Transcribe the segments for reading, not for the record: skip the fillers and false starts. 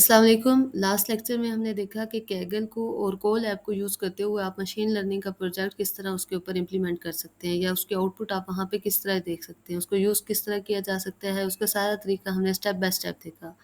अस्सलाम वालेकुम। Last lecture में हमने देखा कि कैगल को और कोलैब को यूज़ करते हुए आप मशीन लर्निंग का प्रोजेक्ट किस तरह उसके ऊपर इम्प्लीमेंट कर सकते हैं या उसके आउटपुट आप वहाँ पे किस तरह देख सकते हैं, उसको यूज़ किस तरह किया जा सकता है, उसका सारा तरीका हमने स्टेप बाय स्टेप देखा।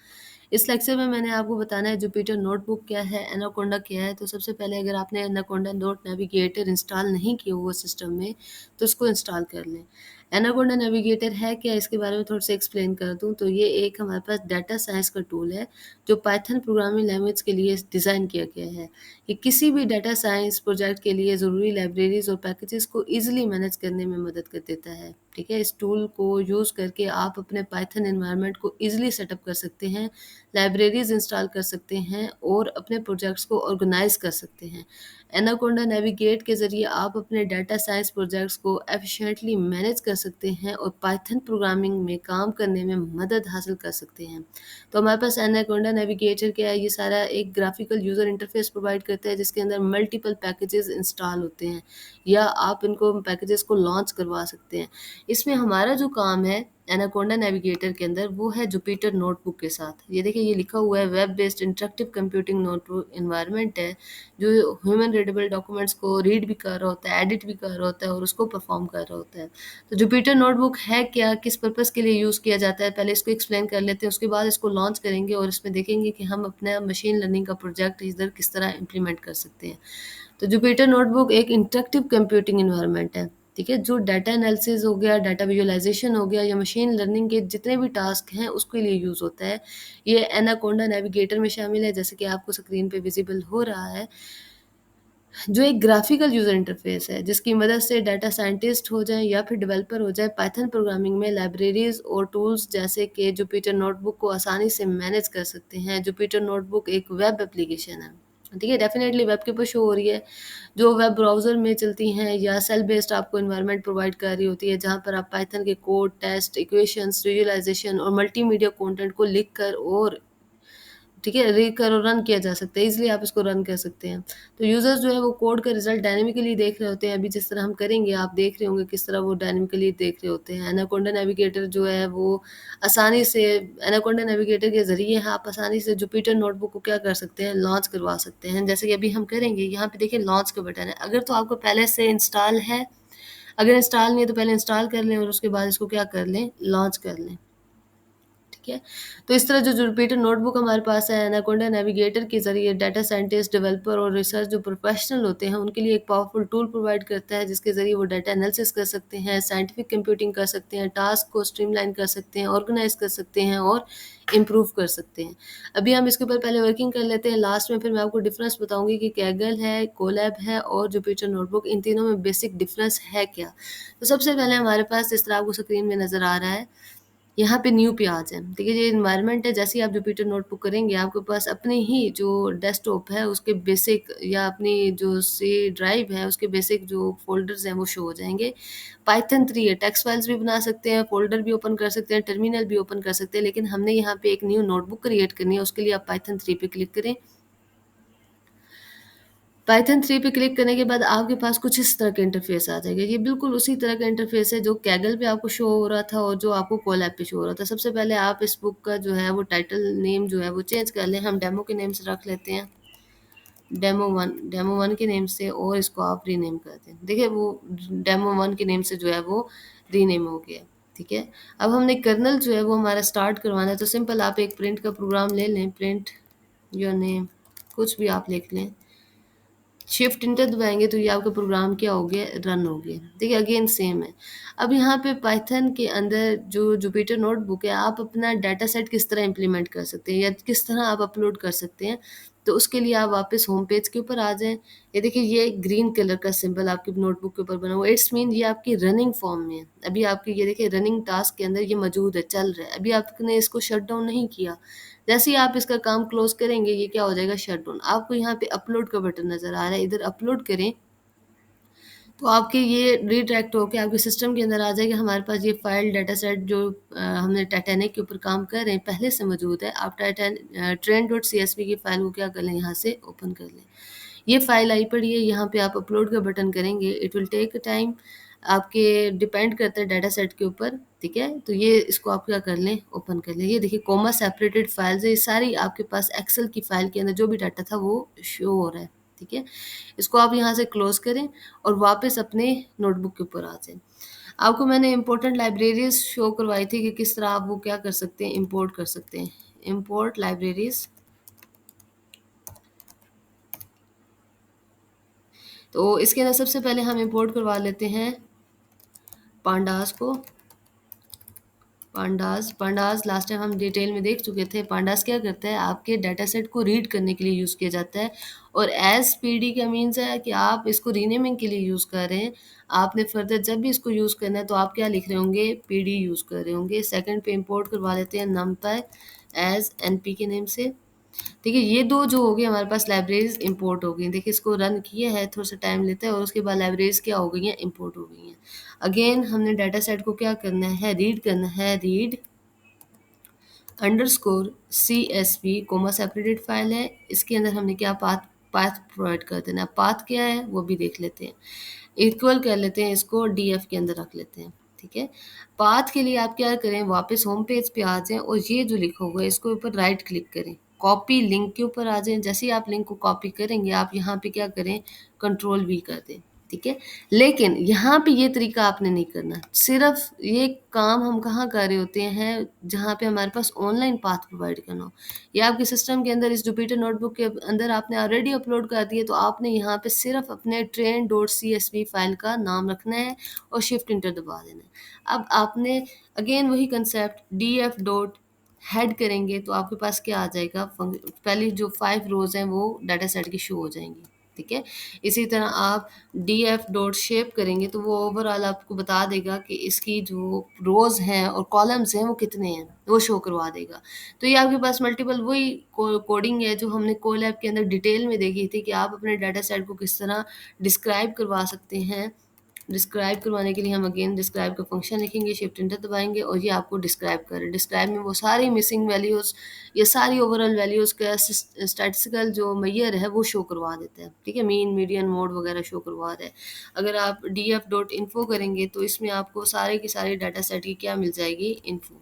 इस लेक्चर में मैंने आपको बताना है जुपिटर नोटबुक क्या है, एनाकोंडा क्या है। तो सबसे पहले अगर आपने एनाकोंडा नोट नेविगेटर इंस्टॉल नहीं किया हुआ सिस्टम में, तो उसको इंस्टॉल कर लें। एनाकोंडा नेविगेटर है क्या, इसके बारे में थोड़ा सा एक्सप्लेन कर दूं तो ये एक हमारे पास डाटा साइंस का टूल है जो पाइथन प्रोग्रामिंग लैंग्वेज के लिए डिज़ाइन किया गया है। ये किसी भी डाटा साइंस प्रोजेक्ट के लिए ज़रूरी लाइब्रेरीज और पैकेजेस को ईजिली मैनेज करने में मदद कर देता है। ठीक है, इस टूल को यूज़ करके आप अपने पाइथन एनवायरनमेंट को ईजिली सेटअप कर सकते हैं, लाइब्रेरीज इंस्टॉल कर सकते हैं और अपने प्रोजेक्ट्स को ऑर्गेनाइज कर सकते हैं। एनाकोंडा नेविगेट के ज़रिए आप अपने डाटा साइंस प्रोजेक्ट्स को एफिशिएंटली मैनेज कर सकते हैं और पाइथन प्रोग्रामिंग में काम करने में मदद हासिल कर सकते हैं। तो हमारे पास एनाकोंडा नेविगेटर क्या है, ये सारा एक ग्राफिकल यूज़र इंटरफेस प्रोवाइड करता है जिसके अंदर मल्टीपल पैकेजेस इंस्टॉल होते हैं या आप इनको पैकेजेस को लॉन्च करवा सकते हैं। इसमें हमारा जो काम है एनाकोंडा नेविगेटर के अंदर वो है जुपिटर नोटबुक के साथ। ये देखिए, ये लिखा हुआ है web based interactive computing notebook environment है जो ह्यूमन रीडेबल डॉक्यूमेंट्स को रीड भी कर रहा होता है, एडिट भी कर रहा होता है और उसको परफॉर्म कर रहा होता है। तो जुपिटर नोटबुक है क्या, किस पर्पस के लिए यूज़ किया जाता है, पहले इसको एक्सप्लेन कर लेते हैं, उसके बाद इसको लॉन्च करेंगे और इसमें देखेंगे कि हम अपना मशीन लर्निंग का प्रोजेक्ट इधर किस तरह इम्प्लीमेंट कर सकते हैं। तो जुपिटर नोटबुक एक इंटरेक्टिव कंप्यूटिंग इन्वायरमेंट है। ठीक है, जो डाटा एनालिसिस हो गया, डाटा विजुअलाइजेशन हो गया या मशीन लर्निंग के जितने भी टास्क हैं उसके लिए यूज़ होता है। ये एनाकोंडा नेविगेटर में शामिल है, जैसे कि आपको स्क्रीन पे विजिबल हो रहा है, जो एक ग्राफिकल यूज़र इंटरफेस है जिसकी मदद से डाटा साइंटिस्ट हो जाएं या फिर डेवलपर हो जाए पाइथन प्रोग्रामिंग में लाइब्रेरीज और टूल्स जैसे कि जुपिटर नोटबुक को आसानी से मैनेज कर सकते हैं। जुपिटर नोटबुक एक वेब एप्लीकेशन है। ठीक है, डेफिनेटली वेब के ऊपर शो हो रही है, जो वेब ब्राउज़र में चलती हैं या सेल बेस्ड आपको एनवायरनमेंट प्रोवाइड कर रही होती है, जहाँ पर आप पाइथन के कोड, टेस्ट, इक्वेशंस, विजुअलाइजेशन और मल्टीमीडिया कंटेंट को लिख कर और ठीक है, रीकर और रन किया जा सकता है, ईज़िली आप इसको रन कर सकते हैं। तो यूज़र्स जो है वो कोड का रिज़ल्ट डायनामिकली देख रहे होते हैं, अभी जिस तरह हम करेंगे आप देख रहे होंगे किस तरह वो डायनामिकली देख रहे होते हैं। एनाकोंडा नेविगेटर जो है वो आसानी से एनाकोंडा नेविगेटर के ज़रिए आप आसानी से जुपिटर नोटबुक को क्या कर सकते हैं, लॉन्च करवा सकते हैं। जैसे कि अभी हम करेंगे, यहाँ पे देखिए लॉन्च का बटन है, अगर तो आपको पहले से इंस्टॉल है, अगर इंस्टॉल नहीं है तो पहले इंस्टॉल कर लें और उसके बाद इसको क्या कर लें, लॉन्च कर लें। ठीक है, तो इस तरह जो जुपिटर नोटबुक हमारे पास है, एनाकोंडा नेविगेटर के ज़रिए डाटा साइंटिस्ट, डेवलपर और रिसर्च जो प्रोफेशनल होते हैं उनके लिए एक पावरफुल टूल प्रोवाइड करता है जिसके ज़रिए वो डाटा एनालिसिस कर सकते हैं, साइंटिफिक कंप्यूटिंग कर सकते हैं, टास्क को स्ट्रीमलाइन कर सकते हैं, ऑर्गेनाइज कर सकते हैं और इम्प्रूव कर सकते हैं। अभी हम इसके ऊपर पहले वर्किंग कर लेते हैं, लास्ट में फिर मैं आपको डिफरेंस बताऊंगी कि कैगल है, कोलैब है और जुपिटर नोटबुक, इन तीनों में बेसिक डिफरेंस है क्या। तो सबसे पहले हमारे पास जिस तरह आपको स्क्रीन में नज़र आ रहा है, यहाँ पे न्यू पे आ जाएँ। ठीक है, ये एनवायरनमेंट है, जैसे ही आप जुपिटर नोटबुक करेंगे आपके पास अपनी ही जो डेस्कटॉप है उसके बेसिक या अपनी जो सी ड्राइव है उसके बेसिक जो फ़ोल्डर्स हैं वो शो हो जाएँगे। पाइथन 3 है, टेक्स्ट फाइल्स भी बना सकते हैं, फ़ोल्डर भी ओपन कर सकते हैं, टर्मिनल भी ओपन कर सकते हैं, लेकिन हमने यहाँ पे एक न्यू नोटबुक क्रिएट करनी है, उसके लिए आप पाइथन 3 पे क्लिक करें। पाइथन 3 पे क्लिक करने के बाद आपके पास कुछ इस तरह का इंटरफेस आ जाएगा। ये बिल्कुल उसी तरह का इंटरफेस है जो कैगल पे आपको शो हो रहा था और जो आपको कोलैब पे शो हो रहा था। सबसे पहले आप इस बुक का जो है वो टाइटल नेम जो है वो चेंज कर लें। हम डेमो के नेम से रख लेते हैं, डेमो 1 के नेम से, और इसको आप रीनेम कर दें। देखिए वो डेमो 1 के नेम से जो है वो रीनेम हो गया। ठीक है, अब हमने कर्नल जो है वो हमारा स्टार्ट करवाना है, तो सिंपल आप एक प्रिंट का प्रोग्राम ले लें, प्रिंट योर नेम, कुछ भी आप लिख लें, शिफ्ट इंटर दबाएंगे तो ये आपका प्रोग्राम क्या हो गया, रन हो गया। देखिए अगेन सेम है। अब यहाँ पे पाइथन के अंदर जो जुपिटर नोटबुक है, आप अपना डाटा सेट किस तरह इम्प्लीमेंट कर सकते हैं या किस तरह आप अपलोड कर सकते हैं, तो उसके लिए आप वापस होम पेज के ऊपर आ जाएं। ये देखिए, ये ग्रीन कलर का सिंबल आपकी नोटबुक के ऊपर बना हुआ है, इट्स मीन ये आपकी रनिंग फॉर्म में है। अभी आपकी ये देखिए रनिंग टास्क के अंदर ये मौजूद है, चल रहा है, अभी आपने इसको शट डाउन नहीं किया। जैसे ही आप इसका काम क्लोज करेंगे ये क्या हो जाएगा, शट डाउन। आपको यहाँ पे अपलोड का बटन नज़र आ रहा है, इधर अपलोड करें तो आपके ये रीडायरेक्ट होके आपके सिस्टम के अंदर आ जाएगा। हमारे पास ये फाइल डाटा सेट जो हमने टाइटैनिक के ऊपर काम कर रहे हैं पहले से मौजूद है। आप train dot C S V की फ़ाइल को क्या कर लें, यहाँ से ओपन कर लें। ये फ़ाइल आई पड़ी है, यहाँ पे आप अपलोड का बटन करेंगे, इट विल टेक टाइम। आपके डिपेंड करता है डाटा सेट के ऊपर, ठीक है? तो ये इसको आप क्या कर लें, ओपन कर लें। ये देखिए कॉमा सेपरेटेड फाइल्स है, ये सारी आपके पास एक्सेल की फाइल के अंदर जो भी डाटा था वो शो हो रहा है, ठीक है? इसको आप यहाँ से क्लोज़ करें और वापस अपने नोटबुक के ऊपर आ जाएँ। आपको मैंने इम्पोर्टेंट लाइब्रेरीज़ शो करवाई थी कि किस तरह आप वो क्या कर सकते हैं, इम्पोर्ट कर सकते हैं। इम्पोर्ट लाइब्रेरीज़, तो इसके अंदर सबसे पहले हम इम्पोर्ट करवा लेते हैं पांडास को। पांडास लास्ट टाइम हम डिटेल में देख चुके थे। पांडास क्या करता है, आपके डाटा सेट को रीड करने के लिए यूज़ किया जाता है, और एज पीडी का मीन्स है कि आप इसको रीनेमिंग के लिए यूज़ कर रहे हैं। आपने फर्दर जब भी इसको यूज़ करना है तो आप क्या लिख रहे होंगे, पीडी यूज़ कर रहे होंगे। सेकंड पे इंपोर्ट करवा लेते हैं numpy एज एनपी के नेम से। ठीक है, ये दो जो हो गए हमारे पास लाइब्रेरीज इंपोर्ट हो गई। देखिए इसको रन किया है, थोड़ा सा टाइम लेता है, और उसके बाद लाइब्रेरीज क्या हो गई हैं, इंपोर्ट हो गई हैं। अगेन हमने डाटा सेट को क्या करना है, रीड करना है। Read underscore C S V comma separated file है, इसके अंदर हमने क्या पाथ पाथ प्रोवाइड कर देना। पाथ क्या है वो भी देख लेते हैं, इक्वल कर लेते हैं, इसको डी एफ के अंदर रख लेते हैं। ठीक है, पाथ के लिए आप क्या करें, वापस होम पेज पे आ जाएं और ये जो लिखा हुआ है इसको ऊपर राइट क्लिक करें, कॉपी लिंक के ऊपर आ जाएं। जैसे ही आप लिंक को कॉपी करेंगे आप यहाँ पे क्या करें, कंट्रोल वी कर दें। ठीक है, लेकिन यहाँ पे ये तरीका आपने नहीं करना। सिर्फ ये काम हम कहाँ कर रहे होते हैं, जहाँ पे हमारे पास ऑनलाइन पाथ प्रोवाइड करना हो, या आपके सिस्टम के अंदर इस जुपिटर नोटबुक के अंदर आपने ऑलरेडी अपलोड कर दिए, तो आपने यहाँ पे सिर्फ अपने train dot C S V file का नाम रखना है और शिफ्ट इंटर दबा देना है। अब आपने अगेन वही concept D F dot head करेंगे तो आपके पास क्या आ जाएगा, पहली जो 5 रोज हैं वो डाटा सेट की शो हो जाएंगी। ठीक है, इसी तरह आप डी एफ डॉट शेप करेंगे तो वो ओवरऑल आपको बता देगा कि इसकी जो रोज़ हैं और कॉलम्स हैं वो कितने हैं, वो शो करवा देगा। तो ये आपके पास मल्टीपल वही कोडिंग है जो हमने कोलैब के अंदर डिटेल में देखी थी कि आप अपने डाटा सेट को किस तरह डिस्क्राइब करवा सकते हैं। डिस्क्राइब करवाने के लिए हम अगेन डिस्क्राइब का फंक्शन लिखेंगे, शिफ्ट एंटर दबाएंगे और ये आपको डिस्क्राइब करे। डिस्क्राइब में वो सारी मिसिंग वैल्यूज़, ये सारी ओवरऑल वैल्यूज़ का स्टैटिस्टिकल जो मैयर है वो शो करवा देता है। ठीक है, मीन मीडियन मोड वगैरह शो करवा रहा है। अगर आप डी एफ डॉट इन्फो करेंगे तो इसमें आपको सारे की सारी डाटा सेट की क्या मिल जाएगी, इन्फो।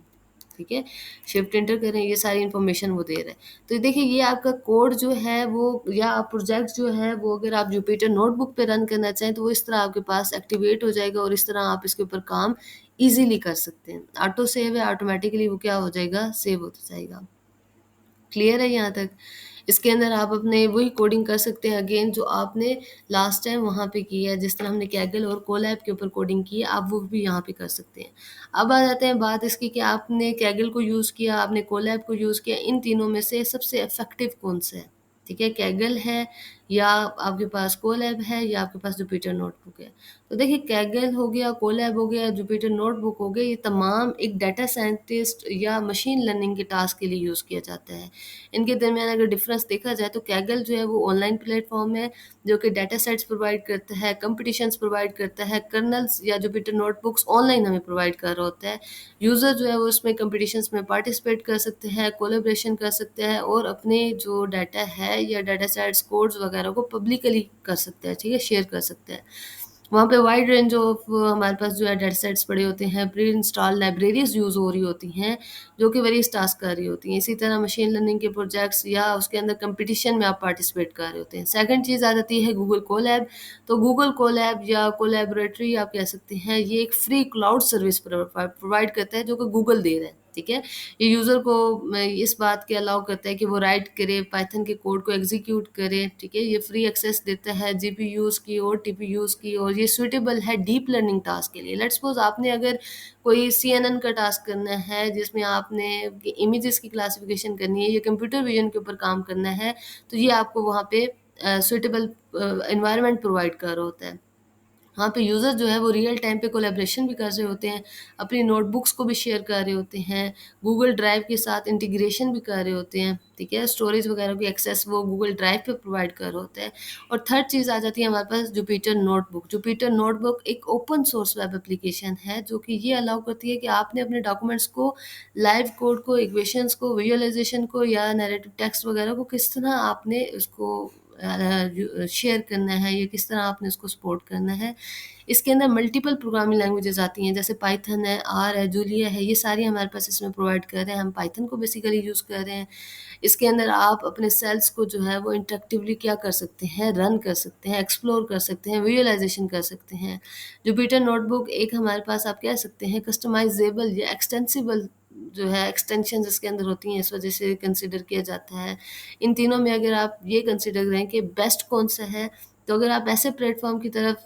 ठीक है, शिफ्ट एंटर करें, ये सारी इन्फॉर्मेशन वो दे रहा है। तो देखिए ये आपका कोड जो है वो, या प्रोजेक्ट जो है वो, अगर आप जुपिटर नोटबुक पे रन करना चाहें तो वो इस तरह आपके पास एक्टिवेट हो जाएगा और इस तरह आप इसके ऊपर काम इजीली कर सकते हैं। ऑटो सेव है, ऑटोमेटिकली वो क्या हो जाएगा, सेव होता जाएगा। क्लियर है यहाँ तक? इसके अंदर आप अपने वही कोडिंग कर सकते हैं अगेन जो आपने लास्ट टाइम वहाँ पे की है, जिस तरह हमने कैगल और कोलैब के ऊपर कोडिंग की है, आप वो भी यहाँ पे कर सकते हैं। अब आ जाते हैं बात इसकी कि आपने कैगल को यूज़ किया, आपने कोलैब को यूज़ किया, इन तीनों में से सबसे इफ़ेक्टिव कौन-सा है? ठीक है, कैगल है या आपके पास कोलैब है या आपके पास जुपिटर नोटबुक है। तो देखिए कैगल हो गया, कोलैब हो गया, जुपिटर नोटबुक हो गया, ये तमाम एक डाटा साइंटिस्ट या मशीन लर्निंग के टास्क के लिए यूज़ किया जाता है। इनके दरमियान अगर डिफरेंस देखा जाए तो कैगल जो है वो ऑनलाइन प्लेटफॉर्म है जो कि डाटा सेट्स प्रोवाइड करता है, कंपटीशंस प्रोवाइड करता है, कर्नल्स या जुपिटर नोटबुक्स ऑनलाइन हमें प्रोवाइड कर रहा होता है। यूज़र जो है वो उसमें कंपटीशंस में पार्टिसिपेट कर सकते हैं, कोलेब्रेशन कर सकते हैं और अपने जो डाटा है या डाटा सेट्स कोड्स वगैरह को पब्लिकली कर सकते हैं, ठीक है, शेयर कर सकते हैं। वहाँ पे वाइड रेंज ऑफ हमारे पास जो है डेटा सेट्स पड़े होते हैं, प्री इंस्टॉल लाइब्रेरीज यूज़ हो रही होती हैं जो कि वेरियस टास्क कर रही होती हैं। इसी तरह मशीन लर्निंग के प्रोजेक्ट्स या उसके अंदर कंपटीशन में आप पार्टिसिपेट कर रहे होते हैं। सेकंड चीज़ आ जाती है गूगल कोलैब। तो गूगल कोलैब या कोलैबोरेटरी आप कह सकते हैं, ये एक फ्री क्लाउड सर्विस प्रोवाइड करता है जो कि गूगल दे रहा है। ठीक है, ये यूज़र को इस बात के अलाउ करता है कि वो राइट करे, पाइथन के कोड को एग्जीक्यूट करे। ठीक है, ये फ्री एक्सेस देता है जीपीयूज़ की और टीपीयूज़ की, और ये सूटेबल है डीप लर्निंग टास्क के लिए। लेट्स सपोज आपने अगर कोई सीएनएन का टास्क करना है जिसमें आपने इमेजेस की क्लासिफिकेशन करनी है या कंप्यूटर विजन के ऊपर काम करना है, तो ये आपको वहाँ पे सूटेबल एनवायरनमेंट प्रोवाइड कर रहा होता है। वहाँ पे यूज़र जो है वो रियल टाइम पे कोलैबोरेशन भी कर रहे होते हैं, अपनी नोटबुक्स को भी शेयर कर रहे होते हैं, गूगल ड्राइव के साथ इंटीग्रेशन भी कर रहे होते हैं। ठीक है, स्टोरेज वगैरह की एक्सेस वो गूगल ड्राइव पे प्रोवाइड कर रहे होते हैं। और थर्ड चीज़ आ जाती है हमारे पास जुपिटर नोटबुक। जुपिटर नोटबुक एक ओपन सोर्स वेब एप्लीकेशन है जो कि ये अलाउ करती है कि आपने अपने डॉक्यूमेंट्स को, लाइव कोड को, इक्वेशंस को, विजुअलाइजेशन को या नैरेटिव टेक्स्ट वगैरह को किस तरह आपने उसको शेयर करना है या किस तरह आपने उसको सपोर्ट करना है। इसके अंदर मल्टीपल प्रोग्रामिंग लैंग्वेजेज़ आती हैं, जैसे पाइथन है, आर है, जूलिया है, ये सारी हमारे पास इसमें प्रोवाइड कर रहे हैं। हम पाइथन को बेसिकली यूज़ कर रहे हैं। इसके अंदर आप अपने सेल्स को जो है वो इंटरैक्टिवली क्या कर सकते हैं, रन कर सकते हैं, एक्सप्लोर कर सकते हैं, विजुअलाइज़ेशन कर सकते हैं। जुपिटर नोटबुक एक हमारे पास आप कह सकते हैं कस्टमाइज़ेबल या एक्सटेंसिबल जो है एक्सटेंशंस इसके अंदर होती हैं, इस वजह से कंसिडर किया जाता है। इन तीनों में अगर आप ये कंसिडर करें कि बेस्ट कौन-सा है, तो अगर आप ऐसे प्लेटफ़ॉर्म की तरफ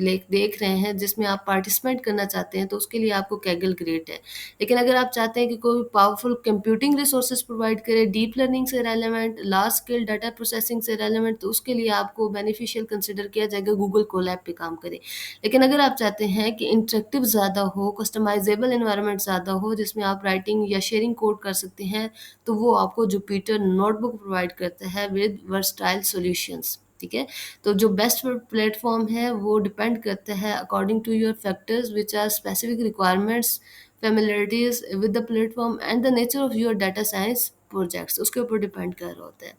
ले देख रहे हैं जिसमें आप पार्टिसिपेट करना चाहते हैं, तो उसके लिए आपको कैगल ग्रेट है। लेकिन अगर आप चाहते हैं कि कोई पावरफुल कंप्यूटिंग रिसोर्सेज़ प्रोवाइड करे, डीप लर्निंग से relevant, large scale data processing से रेलेवेंट, तो उसके लिए आपको बेनिफिशियल कंसिडर किया जाएगा गूगल कोलैब पे काम करे। लेकिन अगर आप चाहते हैं कि इंटरेक्टिव ज़्यादा हो, कस्टमाइज़ेबल एनवायरनमेंट ज़्यादा हो, जिसमें आप राइटिंग या शेयरिंग कोड कर सकते हैं, तो वो आपको जुपिटर नोटबुक प्रोवाइड करता है विद वर्सटाइल सॉल्यूशंस। ठीक है? तो जो बेस्ट प्लेटफ़ॉर्म है वो डिपेंड करता है according to your factors which are specific requirements, familiarities with the platform and the nature of your data science projects उसके ऊपर डिपेंड कर रहा होता है।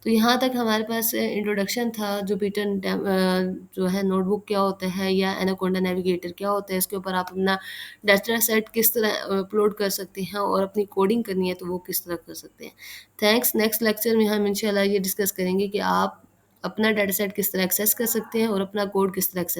तो यहाँ तक हमारे पास इंट्रोडक्शन था जुपिटर जो है नोटबुक क्या होता है या एनाकोंडा नेविगेटर क्या होता है, इसके ऊपर आप अपना डाटा सेट किस तरह अपलोड कर सकते हैं और अपनी कोडिंग करनी है तो वो किस तरह कर सकते हैं। थैंक्स। नेक्स्ट लेक्चर में हम इंशाल्लाह ये डिस्कस करेंगे कि आप अपना डाटा सेट किस तरह एक्सेस कर सकते हैं और अपना कोड किस तरह एक्सेस